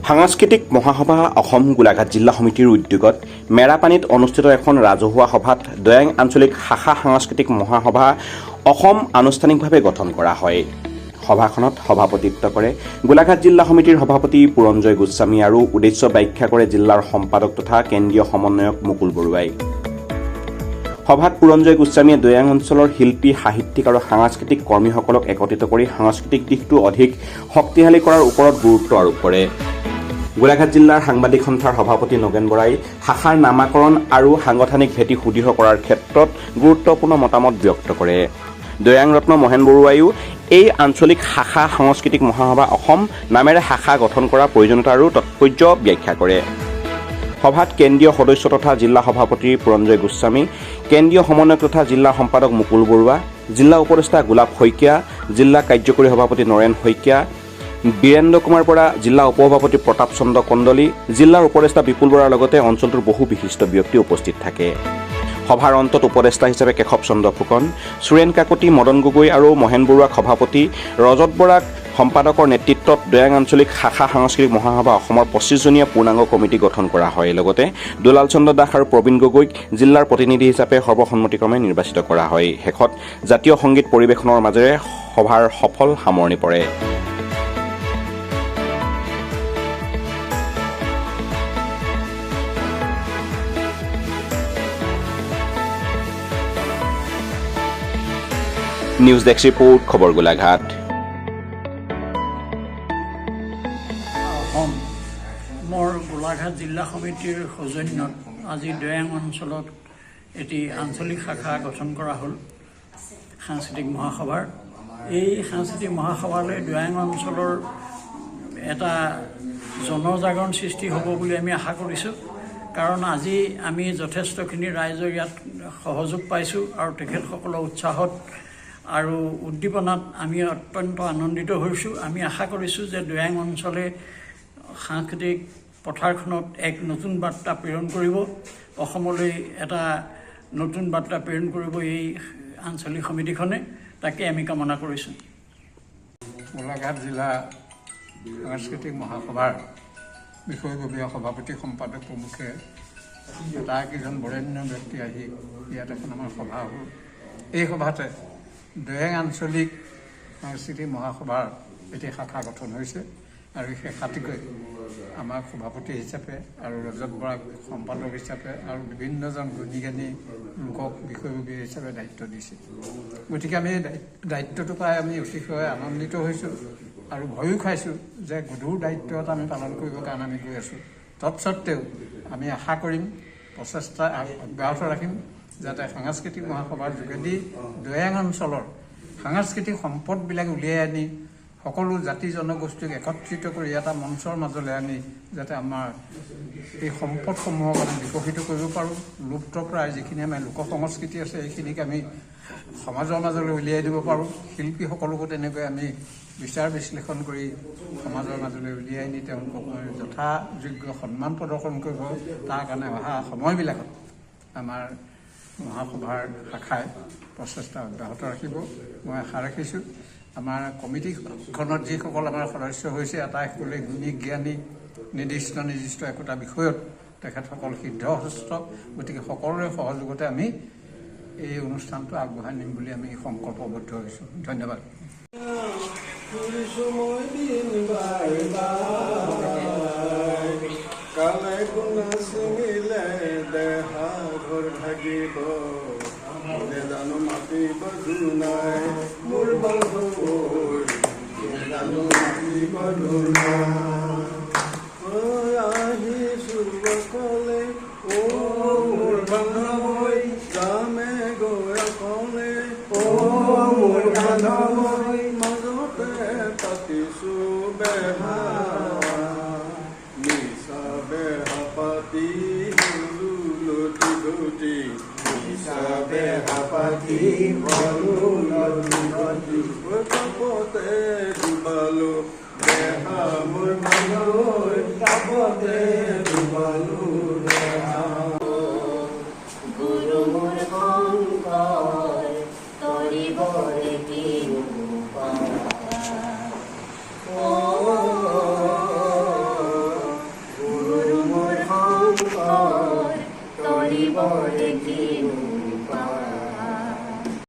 সাংস্কৃতিক মহাসভা অসম গোলাঘাট জিলা সমিতিৰ উদ্যোগত মেৰাপানীত অনুষ্ঠিত এখন ৰাজহুৱা সভাত দৈয়াং আঞ্চলিক শাখা সাংস্কৃতিক মহাসভা অসম আনুষ্ঠানিকভাৱে গঠন কৰা হয়। সভাখনত সভাপতিত্ব কৰে গোলাঘাট জিলা সমিতিৰ সভাপতি পুৰঞ্জয় গোস্বামী আৰু উদ্দেশ্য ব্যাখ্যা কৰে জিলাৰ সম্পাদক তথা কেন্দ্ৰীয় সমন্বয়ক মুকুল বৰুৱাই। সভাত পুৰঞ্জয় গোস্বামীয়ে দৈয়াং অঞ্চলৰ শিল্পী, সাহিত্যিক আৰু সাংস্কৃতিক কৰ্মীসকলক একত্ৰিত কৰি সাংস্কৃতিক দিশটো অধিক শক্তিশালী কৰাৰ ওপৰত গুৰুত্ব আৰোপ কৰে। গোলাঘাট জিলাৰ সাংবাদিক সন্থাৰ সভাপতি নগেন বৰাই শাখাৰ নামাকৰণ আৰু সাংগঠনিক ভেটি সুদৃঢ় কৰাৰ ক্ষেত্ৰত গুৰুত্বপূৰ্ণ মতামত ব্যক্ত কৰে। দৈয়াং ৰত্ন মহেন বৰুৱাইও এই আঞ্চলিক শাখা সাংস্কৃতিক মহাসভা অসম নামেৰে শাখা গঠন কৰাৰ প্ৰয়োজনীয়তা আৰু তাৎপৰ্য ব্যাখ্যা কৰে। সভাত কেন্দ্ৰীয় সদস্য তথা জিলা সভাপতি পুৰঞ্জয় গোস্বামী, কেন্দ্ৰীয় সমন্বয়ক তথা জিলা সম্পাদক মুকুল বৰুৱা, জিলা উপদেষ্টা গোলাপ শইকীয়া, জিলা কাৰ্যকৰী সভাপতি নৰেন শইকীয়া, বীৰেন্দ্ৰ কুমাৰ বৰা, জিলা উপসভাপতি প্ৰতাপ চন্দ্ৰ কণ্ডলী, জিলাৰ উপদেষ্টা বিপুল বৰাৰ লগতে অঞ্চলটোৰ বহু বিশিষ্ট ব্যক্তি উপস্থিত থাকে। সভাৰ অন্তত উপদেষ্টা হিচাপে কেশৱ চন্দ্ৰ ফুকন, সুৰেণ কাকতি, মদন গগৈ আৰু মহেন বৰুৱাক সভাপতি, ৰজত বৰাক সম্পাদকৰ নেতৃত্বত দৈয়াং আঞ্চলিক শাখা সাংস্কৃতিক মহাসভা অসমৰ 25জনীয়া পূৰ্ণাংগ কমিটি গঠন কৰা হয়। লগতে দুলাল চন্দ্ৰ দাস আৰু প্ৰবীণ গগৈক জিলাৰ প্ৰতিনিধি হিচাপে সৰ্বসন্মতিক্ৰমে নিৰ্বাচিত কৰা হয়। শেষত জাতীয় সংগীত পৰিৱেশনৰ মাজেৰে সভাৰ সফল সামৰণি পৰে। নিউজ ডেস্ক ৰিপোৰ্ট, খবৰ গোলাঘাট। অসমৰ গোলাঘাট জিলা সমিতিৰ সৌজন্যত আজি দৈয়াং অঞ্চলত এটি আঞ্চলিক শাখা গঠন কৰা হ'ল সাংস্কৃতিক মহাসভাৰ। এই সাংস্কৃতিক মহাসভালৈ দৈয়াং অঞ্চলৰ এটা জনজাগৰণ সৃষ্টি হ'ব বুলি আমি আশা কৰিছোঁ। কাৰণ আজি আমি যথেষ্টখিনি ৰাইজৰ ইয়াত সহযোগ পাইছোঁ আৰু তেখেতসকলৰ উৎসাহত আৰু উদ্দীপনাত আমি অত্যন্ত আনন্দিত হৈছোঁ। আমি আশা কৰিছোঁ যে দৈয়াং অঞ্চলে সাংস্কৃতিক পথাৰখনত এক নতুন বাৰ্তা প্ৰেৰণ কৰিব, অসমলৈ এটা নতুন বাৰ্তা প্ৰেৰণ কৰিব এই আঞ্চলিক সমিতিখনে। তাকে আমি কামনা কৰিছোঁ। গোলাঘাট জিলা সাংস্কৃতিক মহাসভাৰ বিষয়ববীয়া সভাপতি, সম্পাদক প্ৰমুখে কেইজন বৰেণ্য ব্যক্তি আহি ইয়াত এখন আমাৰ সভা হ'ল। এই সভাতে দৈয়াং আঞ্চলিক সাংস্কৃতিক মহাসভাৰ এটি শাখা গঠন হৈছে আৰু সেই শাখাটিকৈ আমাক সভাপতি হিচাপে আৰু ৰজত বৰাক সম্পাদক হিচাপে আৰু বিভিন্নজন গুণী জ্ঞানী লোকক বিষয়ববীয়া হিচাপে দায়িত্ব দিছে। গতিকে আমি দায়িত্বটো পাই আমি অতিশয় আনন্দিত হৈছোঁ আৰু ভয়ো খাইছোঁ যে গধুৰ দায়িত্ব এটা আমি পালন কৰিবৰ কাৰণে আমি গৈ আছোঁ। তৎসত্ত্বেও আমি আশা কৰিম, প্ৰচেষ্টা অব্যাহত ৰাখিম যাতে সাংস্কৃতিক মহাসভাৰ যোগেদি দৈয়াং অঞ্চলৰ সাংস্কৃতিক সম্পদবিলাক উলিয়াই আনি সকলো জাতি জনগোষ্ঠীক একত্ৰিত কৰি এটা মঞ্চৰ মাজলৈ আনি যাতে আমাৰ এই সম্পদসমূহক আমি বিকশিত কৰিব পাৰোঁ। লুপ্তপ্ৰায় যিখিনি আমাৰ লোক সংস্কৃতি আছে এইখিনিক আমি সমাজৰ মাজলৈ উলিয়াই দিব পাৰোঁ। শিল্পীসকলকো তেনেকৈ আমি বিচাৰ বিশ্লেষণ কৰি সমাজৰ মাজলৈ উলিয়াই নি তেওঁলোকক যথাযোগ্য সন্মান প্ৰদৰ্শন কৰিব। তাৰ কাৰণে অহা সময়বিলাকত আমাৰ মহাসভাৰ শাখাই প্ৰচেষ্টা অব্যাহত ৰাখিব, মই আশা ৰাখিছোঁ। আমাৰ কমিটিখনত যিসকল আমাৰ সদস্য হৈছে আটাইসকলে গুণী জ্ঞানী, নিৰ্দিষ্ট একোটা বিষয়ত তেখেতসকল সিদ্ধহস্ত। গতিকে সকলোৰে সহযোগতে আমি এই অনুষ্ঠানটো আগবঢ়াই নিম বুলি আমি সংকল্পবদ্ধ হৈছোঁ। ধন্যবাদ। জানো মাতি বধু নাই মোৰ বন্ধু, জানো মাতি বধু নাই আহিছোঁ অকলে, অ মোৰ বান্ধৱী যামে গৈ অকলে, অ মোৰ বান্ধৱী মাজতে পাতিছোঁ বেহা, নিচা বেহা পাতি লুটি ঘুটি, বেহাপাতি তাপতে ডুবালো দেহা মোৰ মানুহ, তাপতে ডুবালো দেহা। গুৰু মোৰ শংকৰ তৰিবৰে কি তৰিবৰে কিনো পায়